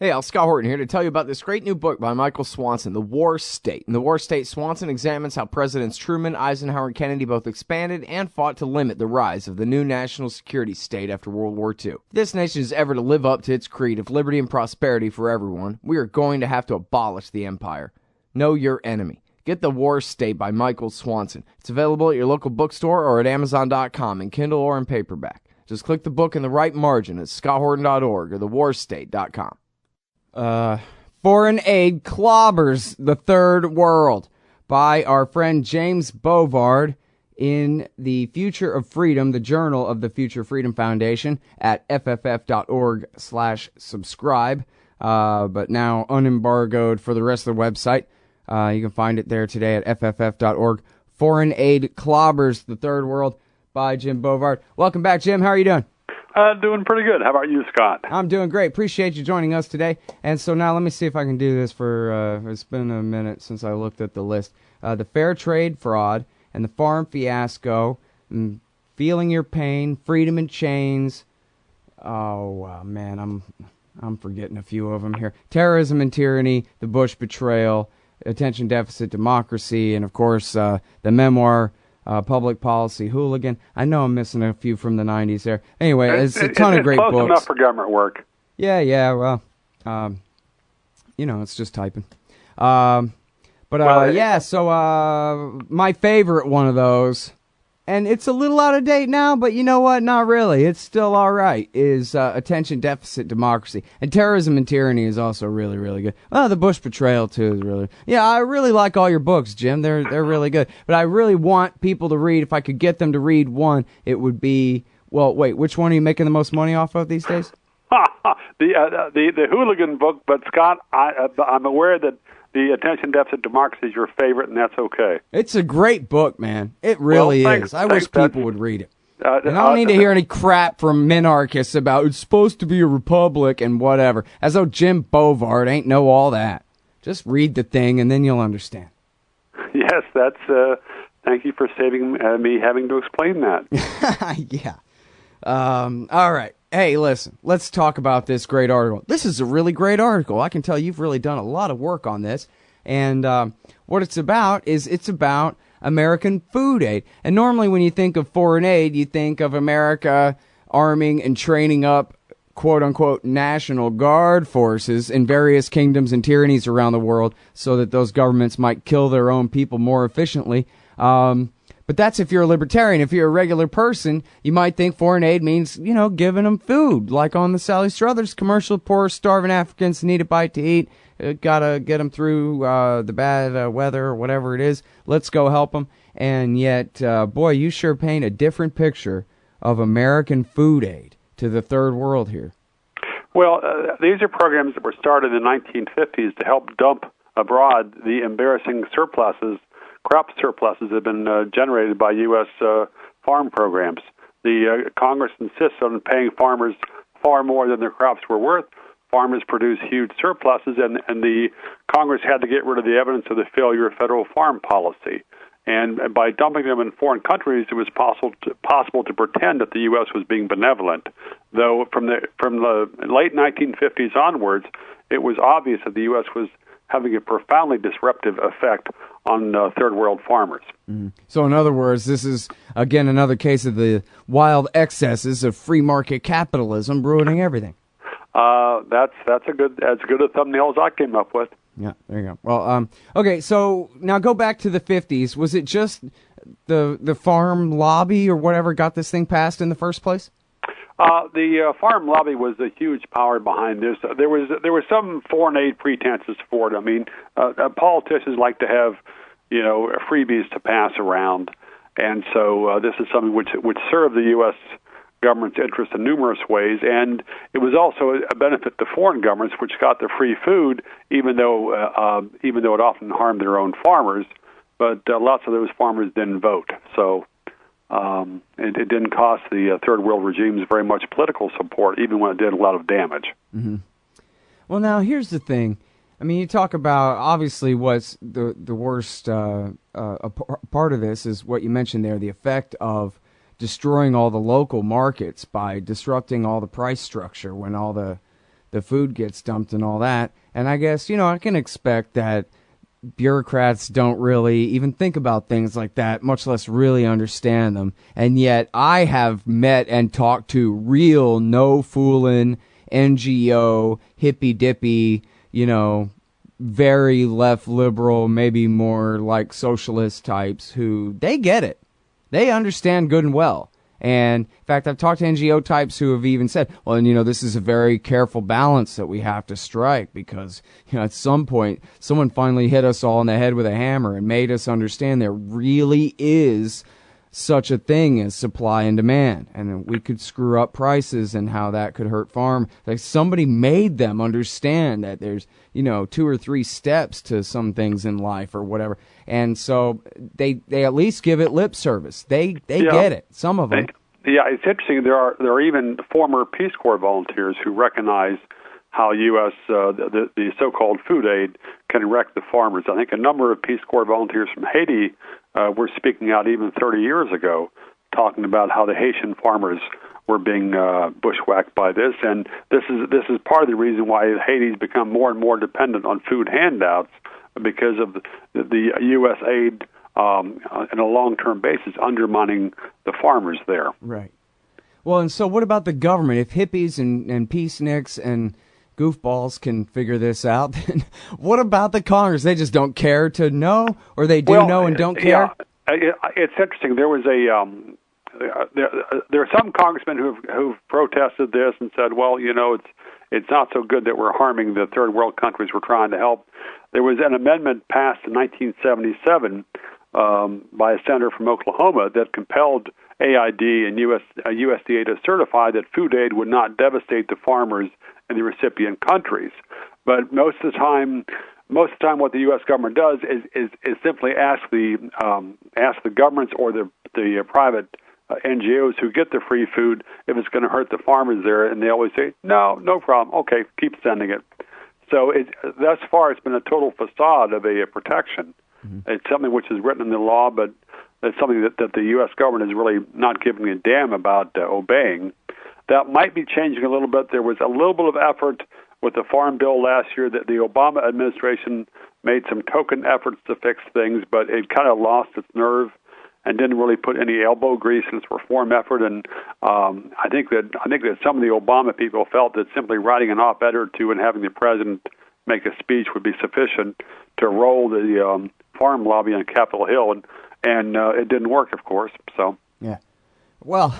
Hey, Scott Horton here to tell you about this great new book by Michael Swanson, The War State. In The War State, Swanson examines how Presidents Truman, Eisenhower, and Kennedy both expanded and fought to limit the rise of the new national security state after World War II. If this nation is ever to live up to its creed of liberty and prosperity for everyone, we are going to have to abolish the empire. Know your enemy. Get The War State by Michael Swanson. It's available at your local bookstore or at Amazon.com in Kindle or in paperback. Just click the book in the right margin at scotthorton.org or thewarstate.com. Foreign Aid Clobbers the Third World by our friend James Bovard in The Future of Freedom, the Journal of the Future Freedom Foundation at fff.org/subscribe, but now unembargoed for the rest of the website. You can find it there today at fff.org. Foreign Aid Clobbers the Third World by Jim Bovard. Welcome back, Jim. How are you doing? Doing pretty good. How about you, Scott? I'm doing great. Appreciate you joining us today. And so now let me see if I can do this for, it's been a minute since I looked at the list. The fair trade fraud and the farm fiasco, and feeling your pain, freedom in chains. Oh, man, I'm forgetting a few of them here. Terrorism and tyranny, the Bush betrayal, attention deficit democracy, and of course, the memoir, Public Policy Hooligan. I know I'm missing a few from the 90s there. Anyway, it's a ton of great books. It's close enough for government work. Yeah, well, it's just typing. So my favorite one of those, and it's a little out of date now, but you know what? Not really. It's still all right, is Attention Deficit Democracy. And Terrorism and Tyranny is also really, really good. Well, the Bush betrayal, too, is really... Yeah, I really like all your books, Jim. They're really good. But I really want people to read, if I could get them to read one, it would be... Well, wait, which one are you making the most money off of these days? The Hooligan book, but Scott, I'm aware that the Attention Deficit Democracy is your favorite, and that's okay. It's a great book, man. It really is. I wish people would read it. And I don't need to hear any crap from minarchists about it's supposed to be a republic and whatever, as though Jim Bovard ain't know all that. Just read the thing, and then you'll understand. Yes, that's... thank you for saving me having to explain that. Yeah. All right. Hey, listen, let's talk about this great article. This is a really great article. I can tell you've really done a lot of work on this. And what it's about is it's about American food aid. And normally when you think of foreign aid, you think of America arming and training up, quote-unquote, National Guard forces in various kingdoms and tyrannies around the world so that those governments might kill their own people more efficiently. But that's if you're a libertarian. If you're a regular person, you might think foreign aid means, giving them food. Like on the Sally Struthers commercial, poor starving Africans need a bite to eat. Gotta get them through the bad weather or whatever it is. Let's go help them. And yet, boy, you sure paint a different picture of American food aid to the third world here. Well, these are programs that were started in the 1950s to help dump abroad the embarrassing crop surpluses that have been generated by U.S. farm programs. The Congress insists on paying farmers far more than their crops were worth. Farmers produce huge surpluses, and the Congress had to get rid of the evidence of the failure of federal farm policy. And by dumping them in foreign countries, it was possible to pretend that the U.S. was being benevolent. Though from the late 1950s onwards, it was obvious that the U.S. was having a profoundly disruptive effect on third world farmers. So in other words, this is, again, another case of the wild excesses of free market capitalism ruining everything. That's as good a thumbnail as I came up with. Yeah, there you go. Well, okay, so now go back to the 50s. Was it just the farm lobby or whatever got this thing passed in the first place? The farm lobby was a huge power behind this. There was some foreign aid pretenses for it. I mean, politicians like to have, freebies to pass around, and so this is something which served the U.S. government's interest in numerous ways, and it was also a benefit to foreign governments, which got the free food, even though it often harmed their own farmers. But lots of those farmers didn't vote, so. It didn't cost the third world regimes very much political support, even when it did a lot of damage. Mm-hmm. Well, now, here's the thing. I mean, you talk about, obviously, what's the worst part of this is what you mentioned there, the effect of destroying all the local markets by disrupting all the price structure when all the the food gets dumped and all that. And I guess, I can expect that bureaucrats don't really even think about things like that, much less really understand them. And yet I have met and talked to real no-fooling NGO, hippy-dippy, very left liberal, maybe more like socialist types who, they get it. They understand good and well. And in fact, I've talked to NGO types who have even said, well, this is a very careful balance that we have to strike because, at some point, someone finally hit us all in the head with a hammer and made us understand there really is such a thing as supply and demand. And we could screw up prices and how that could hurt farm. Like somebody made them understand that there's, 2 or 3 steps to some things in life or whatever. And so they at least give it lip service. They get it. Some of them. Yeah, it's interesting. There are even former Peace Corps volunteers who recognize how U.S. The so-called food aid can wreck the farmers. I think a number of Peace Corps volunteers from Haiti were speaking out even 30 years ago, talking about how the Haitian farmers were being bushwhacked by this, and this is part of the reason why Haiti's become more and more dependent on food handouts because of the U.S. aid on a long-term basis undermining the farmers there. Right. Well, and so what about the government? If hippies and peaceniks and goofballs can figure this out, then what about the Congress? They just don't care to know, or they do know and don't care? Yeah, it's interesting. There was there are some congressmen who've protested this and said, well, it's not so good that we're harming the third world countries we're trying to help. There was an amendment passed in 1977 by a senator from Oklahoma that compelled AID and USDA to certify that food aid would not devastate the farmers in the recipient countries. But most of the time, what the U.S. government does is simply ask the governments or the private NGOs who get the free food if it's going to hurt the farmers there, and they always say, no problem, okay, keep sending it. So thus far, it's been a total facade of a protection. Mm-hmm. It's something which is written in the law, but it's something that the U.S. government is really not giving a damn about obeying. That might be changing a little bit. There was a little bit of effort with the Farm Bill last year that the Obama administration made some token efforts to fix things, but it kind of lost its nerve and didn't really put any elbow grease in its reform effort. And I think that some of the Obama people felt that simply writing an op-ed or two and having the president make a speech would be sufficient to roll the farm lobby on Capitol Hill, and it didn't work, of course. So yeah, well,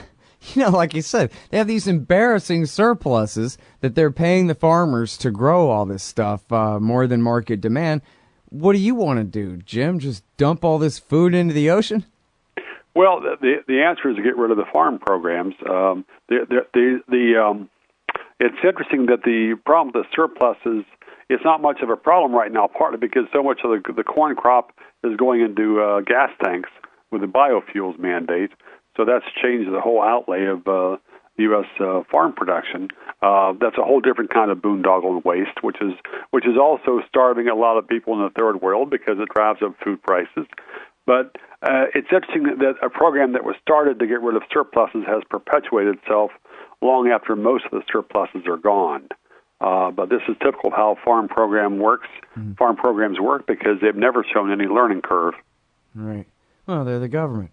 like you said, they have these embarrassing surpluses that they're paying the farmers to grow all this stuff more than market demand. What do you want to do, Jim? Just dump all this food into the ocean? Well, the answer is to get rid of the farm programs. It's interesting that the problem with the surpluses is not much of a problem right now, partly because so much of the corn crop is going into gas tanks with the biofuels mandate. So that's changed the whole outlay of U.S. farm production. That's a whole different kind of boondoggle and waste, which is also starving a lot of people in the third world because it drives up food prices. But it's interesting that a program that was started to get rid of surpluses has perpetuated itself long after most of the surpluses are gone. But this is typical of how farm programs work because they've never shown any learning curve. Right. Well, they're the government.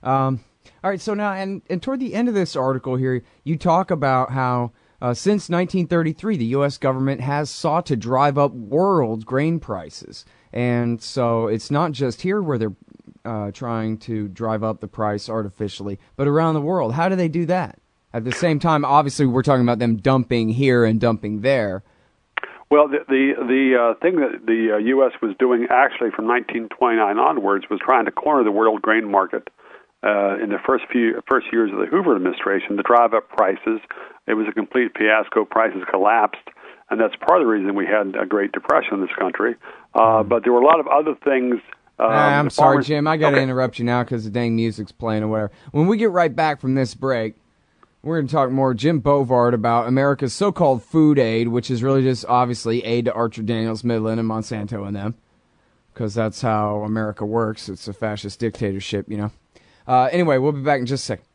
All right, so now, and toward the end of this article here, you talk about how since 1933, the U.S. government has sought to drive up world grain prices. And so it's not just here where they're trying to drive up the price artificially, but around the world. How do they do that? At the same time, obviously, we're talking about them dumping here and dumping there. Well, the thing that the U.S. was doing actually from 1929 onwards was trying to corner the world grain market in the first years of the Hoover administration to drive up prices. It was a complete fiasco. Prices collapsed, and that's part of the reason we had a Great Depression in this country. But there were a lot of other things. I'm sorry, Jim. I got to interrupt you now because the dang music's playing or whatever. When we get right back from this break, we're going to talk more Jim Bovard about America's so-called food aid, which is really just obviously aid to Archer Daniels, Midland, and Monsanto and them, because that's how America works. It's a fascist dictatorship, Anyway, we'll be back in just a second.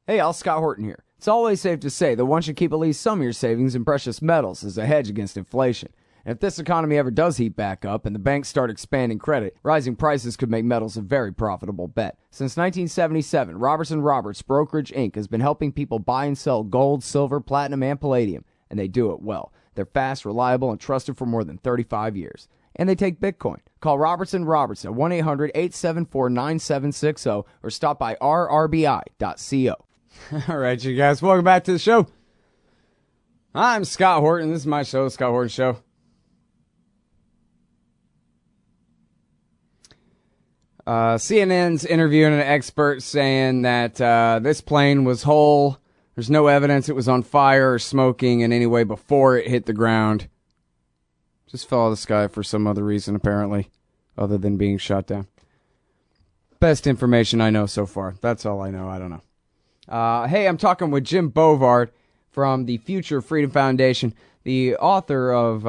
Hey, y'all, Scott Horton here. It's always safe to say that one should keep at least some of your savings in precious metals as a hedge against inflation. And if this economy ever does heat back up and the banks start expanding credit, rising prices could make metals a very profitable bet. Since 1977, Robertson Roberts Brokerage Inc. has been helping people buy and sell gold, silver, platinum, and palladium, and they do it well. They're fast, reliable, and trusted for more than 35 years. And they take Bitcoin. Call Robertson Roberts at 1-800-874-9760 or stop by rrbi.co. All right, you guys, welcome back to the show. I'm Scott Horton. This is my show, The Scott Horton Show. CNN's interviewing an expert saying that this plane was whole. There's no evidence it was on fire or smoking in any way before it hit the ground. Just fell out of the sky for some other reason, apparently, other than being shot down. Best information I know so far. That's all I know. I don't know. Hey, I'm talking with Jim Bovard from the Future Freedom Foundation, the author of,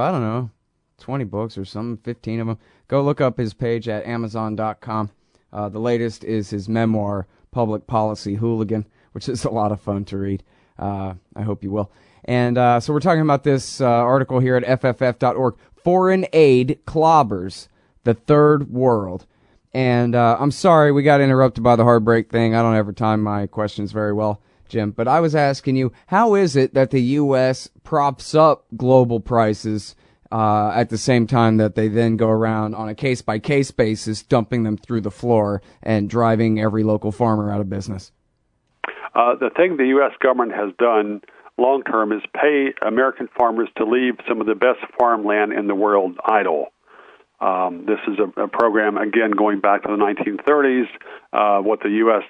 20 books or something, 15 of them. Go look up his page at Amazon.com. The latest is his memoir, Public Policy Hooligan, which is a lot of fun to read. I hope you will. And so we're talking about this article here at FFF.org, Foreign Aid Clobbers, the Third World. And I'm sorry, we got interrupted by the heartbreak thing. I don't ever time my questions very well, Jim. But I was asking you, how is it that the U.S. props up global prices at the same time that they then go around on a case-by-case basis, dumping them through the floor and driving every local farmer out of business? The thing the U.S. government has done long-term is pay American farmers to leave some of the best farmland in the world idle. This is a program, again, going back to the 1930s. What the U.S.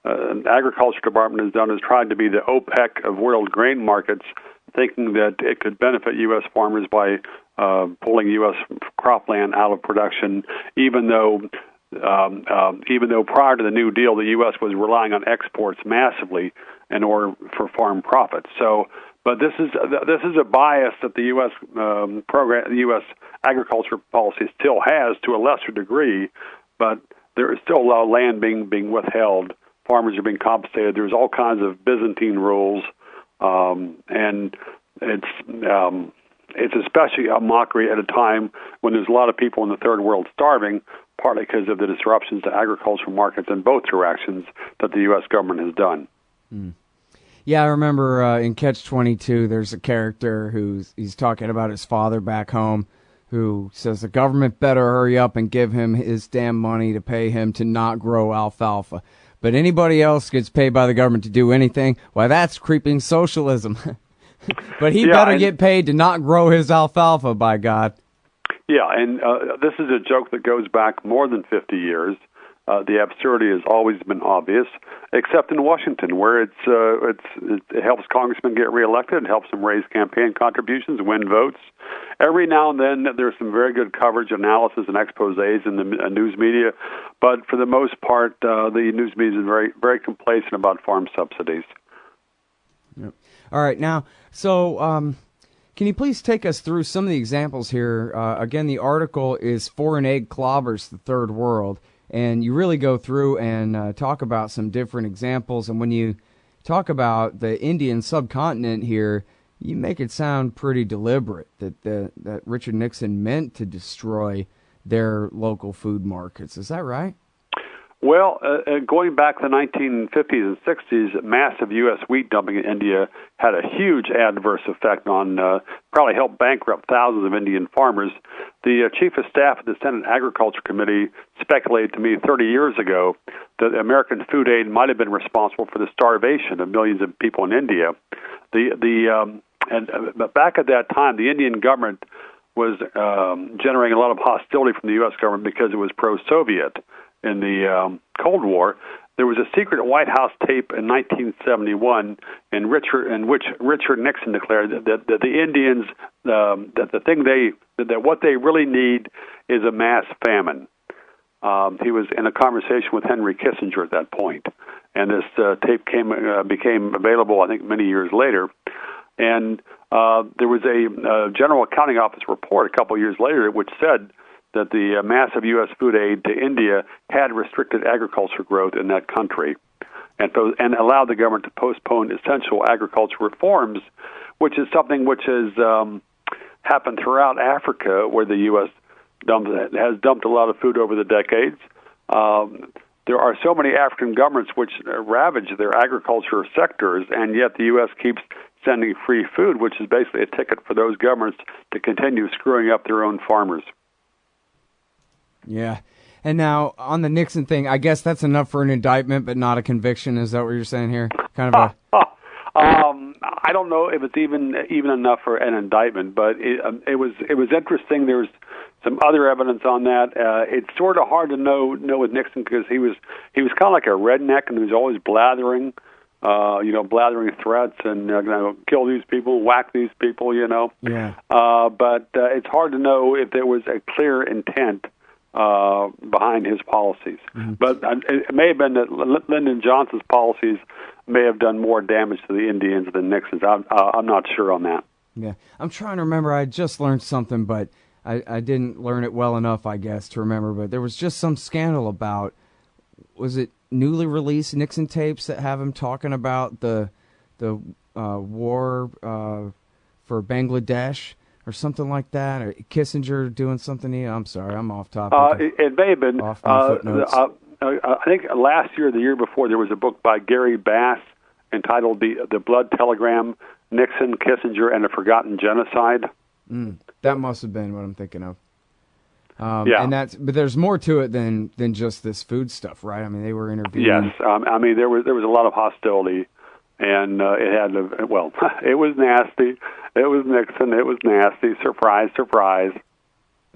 Agriculture Department has done is tried to be the OPEC of world grain markets, thinking that it could benefit U.S. farmers by pulling U.S. cropland out of production, even though prior to the New Deal, the U.S. was relying on exports massively in order for farm profits. But this is a bias that the U.S. program, the U.S. agriculture policy still has to a lesser degree, but there is still a lot of land being withheld. Farmers are being compensated. There's all kinds of Byzantine rules, and it's especially a mockery at a time when there's a lot of people in the third world starving, partly because of the disruptions to agricultural markets in both directions that the U.S. government has done. Mm. Yeah, I remember in Catch-22, there's a character he's talking about his father back home who says the government better hurry up and give him his damn money to pay him to not grow alfalfa. But anybody else gets paid by the government to do anything, why, that's creeping socialism. But he better get paid to not grow his alfalfa, by God. Yeah, and this is a joke that goes back more than 50 years. The absurdity has always been obvious, except in Washington, where it helps congressmen get reelected, it helps them raise campaign contributions, win votes. Every now and then, there's some very good coverage, analysis, and exposés in the news media, but for the most part, the news media is very, very complacent about farm subsidies. Yep. All right, now, so can you please take us through some of the examples here? Again, the article is Foreign Aid Clobbers, the Third World. And you really go through and talk about some different examples. And when you talk about the Indian subcontinent here, you make it sound pretty deliberate that Richard Nixon meant to destroy their local food markets. Is that right? Well, going back to the 1950s and 60s, massive U.S. wheat dumping in India had a huge adverse effect on, probably helped bankrupt thousands of Indian farmers. The chief of staff of the Senate Agriculture Committee speculated to me 30 years ago that American food aid might have been responsible for the starvation of millions of people in India. But back at that time, the Indian government was generating a lot of hostility from the U.S. government because it was pro-Soviet. In the Cold War, there was a secret White House tape in 1971 in which Richard Nixon declared that the Indians that what they really need is a mass famine. He was in a conversation with Henry Kissinger at that point, and this tape became available, I think, many years later. And there was a General Accounting Office report a couple of years later which said that the massive U.S. food aid to India had restricted agriculture growth in that country. and allowed the government to postpone essential agricultural reforms, which is something which has happened throughout Africa, where the U.S. has dumped a lot of food over the decades. There are so many African governments which ravage their agriculture sectors, and yet the U.S. keeps sending free food, which is basically a ticket for those governments to continue screwing up their own farmers. Yeah. And now, on the Nixon thing, I guess that's enough for an indictment, but not a conviction. Is that what you're saying here? Kind of I don't know if it's even enough for an indictment, but it was interesting. There's some other evidence on that. It's sort of hard to know with Nixon because he was kind of like a redneck, and he was always blathering, blathering threats and kill these people, whack these people, Yeah. But it's hard to know if there was a clear intent behind his policies. Mm-hmm. But it may have been that Lyndon Johnson's policies may have done more damage to the Indians than Nixon's. I'm not sure on that. Yeah, I'm trying to remember. I just learned something, but I didn't learn it well enough, I guess, to remember. But there was just some scandal about, was it newly released Nixon tapes that have him talking about the war for Bangladesh or something like that, or Kissinger doing something? I'm sorry, I'm off topic. It may have been. Off my footnotes. I think last year, or the year before, there was a book by Gary Bass entitled "The Blood Telegram: Nixon, Kissinger, and a Forgotten Genocide." That must have been what I'm thinking of. Yeah, and but there's more to it than just this food stuff, right? I mean, they were interviewing. Yes, I mean there was a lot of hostility, and it had it was nasty. It was Nixon. It was nasty. Surprise, surprise.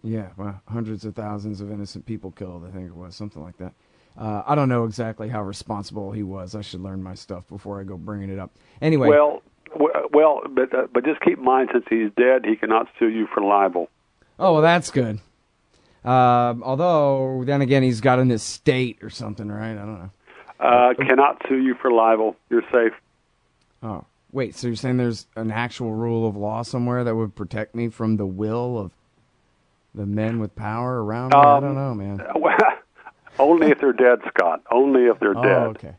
Yeah, well, hundreds of thousands of innocent people killed, I think it was, something like that. I don't know exactly how responsible he was. I should learn my stuff before I go bringing it up. Anyway. But just keep in mind, since he's dead, he cannot sue you for libel. Oh, well, that's good. Although, then again, he's got an estate or something, right? I don't know. Cannot sue you for libel. You're safe. Oh, wait, so you're saying there's an actual rule of law somewhere that would protect me from the will of the men with power around me? I don't know, man. Only if they're dead, Scott. Only if they're dead. Okay.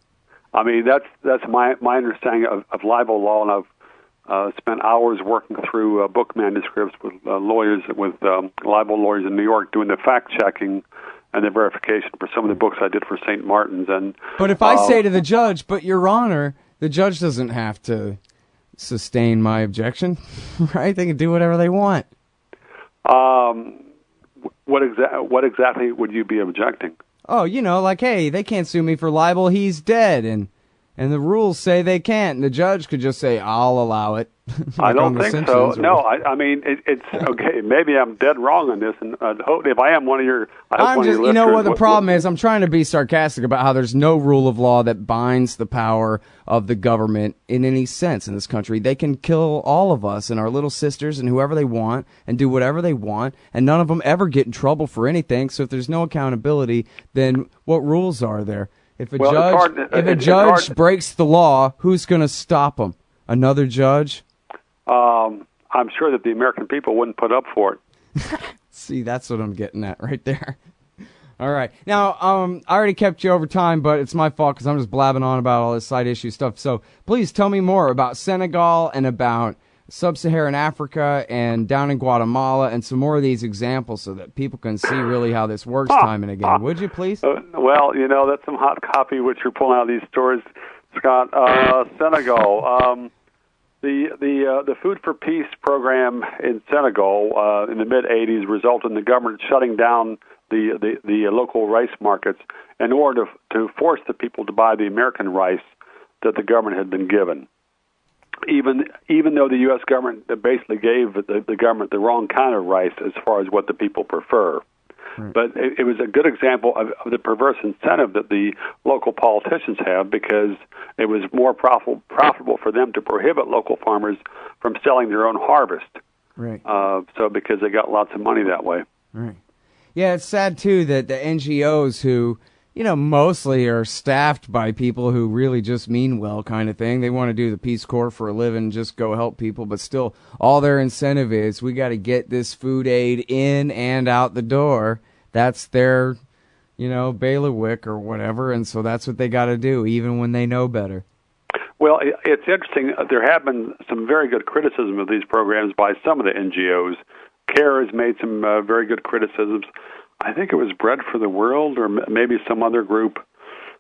I mean, that's my understanding of libel law, and I've spent hours working through book manuscripts with lawyers, with libel lawyers in New York, doing the fact-checking and the verification for some of the books I did for St. Martin's. But if I say to the judge, "But Your Honor," the judge doesn't have to sustain my objection, right? They can do whatever they want. What exactly would you be objecting? Oh, like, hey, they can't sue me for libel. He's dead, and the rules say they can't. And the judge could just say, "I'll allow it." Like I don't think so. No, I mean, it's okay. Maybe I'm dead wrong on this, and if I am one of your, you know what the problem is? I'm trying to be sarcastic about how there's no rule of law that binds the power of the government in any sense in this country. They can kill all of us and our little sisters and whoever they want and do whatever they want, and none of them ever get in trouble for anything. So if there's no accountability, then what rules are there? If a judge breaks the law, who's going to stop him? Another judge? I'm sure that the American people wouldn't put up for it. See, that's what I'm getting at right there. All right. Now, I already kept you over time, but it's my fault because I'm just blabbing on about all this side issue stuff. So please tell me more about Senegal and about Sub-Saharan Africa and down in Guatemala and some more of these examples so that people can see really how this works time and again. Would you, please? Well, that's some hot copy which you're pulling out of these stories, Scott. Senegal. The Food for Peace program in Senegal in the mid-'80s resulted in the government shutting down the local rice markets in order to force the people to buy the American rice that the government had been given. Even though the U.S. government basically gave the government the wrong kind of rice as far as what the people prefer. Right. But it was a good example of the perverse incentive that the local politicians have, because it was more profitable for them to prohibit local farmers from selling their own harvest. Right. So because they got lots of money that way. Right. Yeah, it's sad, too, that the NGOs who, mostly are staffed by people who really just mean well kind of thing. They want to do the Peace Corps for a living, just go help people, but still all their incentive is we got to get this food aid in and out the door. That's their bailiwick or whatever, and so that's what they got to do, even when they know better. Well, it's interesting. There have been some very good criticism of these programs by some of the NGOs. CARE has made some very good criticisms. I think it was Bread for the World or maybe some other group.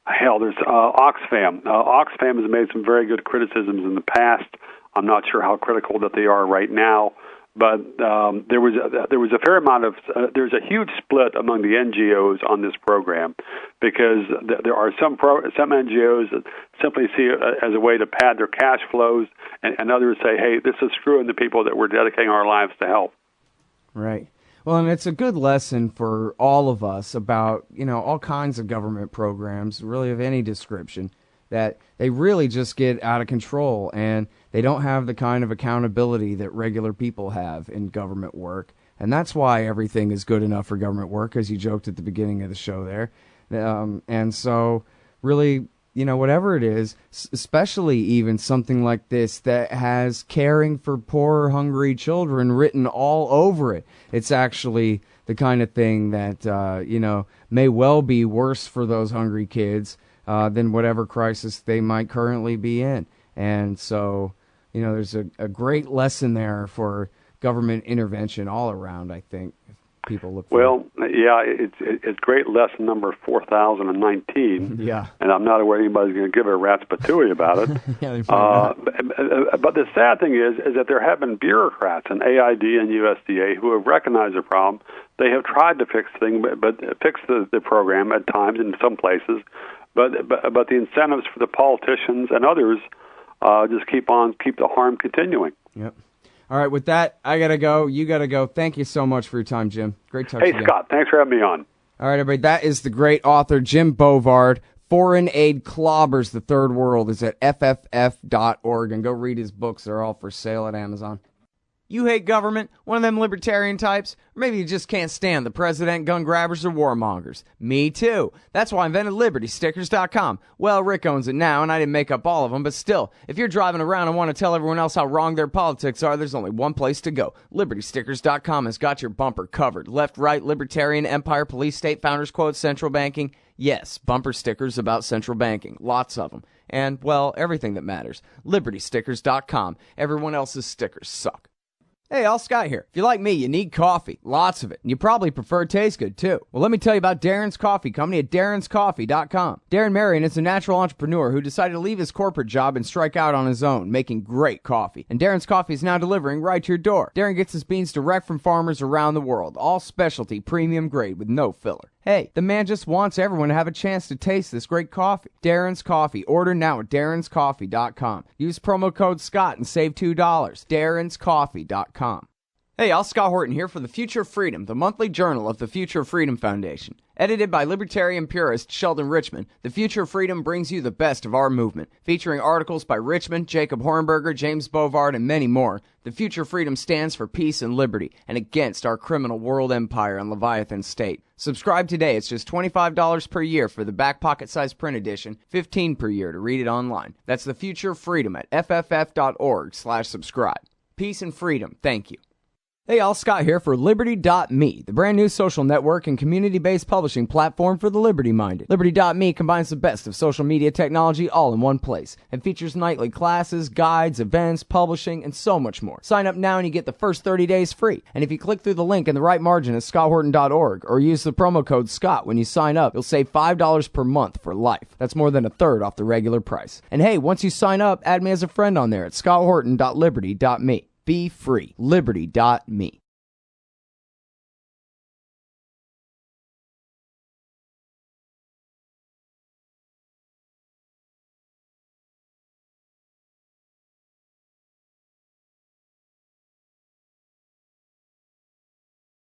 Hell, there's Oxfam. Oxfam has made some very good criticisms in the past. I'm not sure how critical that they are right now, but there was a fair amount of there's a huge split among the NGOs on this program, because there are some NGOs that simply see it as a way to pad their cash flows, and others say, hey, this is screwing the people that we're dedicating our lives to help. Right. Well, and it's a good lesson for all of us about, all kinds of government programs, really of any description, that they really just get out of control, and they don't have the kind of accountability that regular people have in government work. And that's why everything is good enough for government work, as you joked at the beginning of the show there. And so really, whatever it is, especially even something like this that has caring for poor, hungry children written all over it, it's actually the kind of thing that, may well be worse for those hungry kids than whatever crisis they might currently be in. And so, there's a great lesson there for government intervention all around, I think, if people look for Well, yeah, it's great lesson number 4019. Yeah. And I'm not aware anybody's going to give a rat's patooey about it. Yeah, they probably but the sad thing is that there have been bureaucrats in AID and USDA who have recognized the problem. They have tried to fix things, but fix the program at times in some places. But the incentives for the politicians and others just keep the harm continuing. Yep. All right, with that, I got to go. You got to go. Thank you so much for your time, Jim. Great talking to you. Hey, Scott, thanks for having me on. All right, everybody, that is the great author, Jim Bovard. Foreign Aid Clobbers, the Third World, is at fff.org. And go read his books. They're all for sale at Amazon. You hate government? One of them libertarian types? Or maybe you just can't stand the president, gun grabbers, or warmongers. Me too. That's why I invented LibertyStickers.com. Well, Rick owns it now, and I didn't make up all of them, but still, if you're driving around and want to tell everyone else how wrong their politics are, there's only one place to go. LibertyStickers.com has got your bumper covered. Left, right, libertarian, empire, police, state, founders quote, central banking. Yes, bumper stickers about central banking. Lots of them. And, well, everything that matters. LibertyStickers.com. Everyone else's stickers suck. Hey, all Scott here. If you're like me, you need coffee. Lots of it. And you probably prefer it tastes good, too. Well, let me tell you about Darren's Coffee Company at darrenscoffee.com. Darren Marion is a natural entrepreneur who decided to leave his corporate job and strike out on his own, making great coffee. And Darren's Coffee is now delivering right to your door. Darren gets his beans direct from farmers around the world. All specialty, premium grade with no filler. Hey, the man just wants everyone to have a chance to taste this great coffee. Darren's Coffee. Order now at darrenscoffee.com. Use promo code SCOTT and save $2. darrenscoffee.com. Hey, y'all, Scott Horton here for The Future of Freedom, the monthly journal of the Future of Freedom Foundation. Edited by libertarian purist Sheldon Richman, The Future of Freedom brings you the best of our movement, featuring articles by Richman, Jacob Hornberger, James Bovard, and many more. The Future of Freedom stands for peace and liberty, and against our criminal world empire and Leviathan state. Subscribe today. It's just $25 per year for the back pocket size print edition, $15 per year to read it online. That's The Future of Freedom at fff.org/subscribe. Peace and freedom. Thank you. Hey, all, Scott here for Liberty.me, the brand new social network and community-based publishing platform for the liberty-minded. Liberty.me combines the best of social media technology all in one place and features nightly classes, guides, events, publishing, and so much more. Sign up now and you get the first 30 days free. And if you click through the link in the right margin at scotthorton.org or use the promo code SCOTT when you sign up, you'll save $5 per month for life. That's more than a third off the regular price. And hey, once you sign up, add me as a friend on there at scotthorton.liberty.me. Be free. Liberty.me.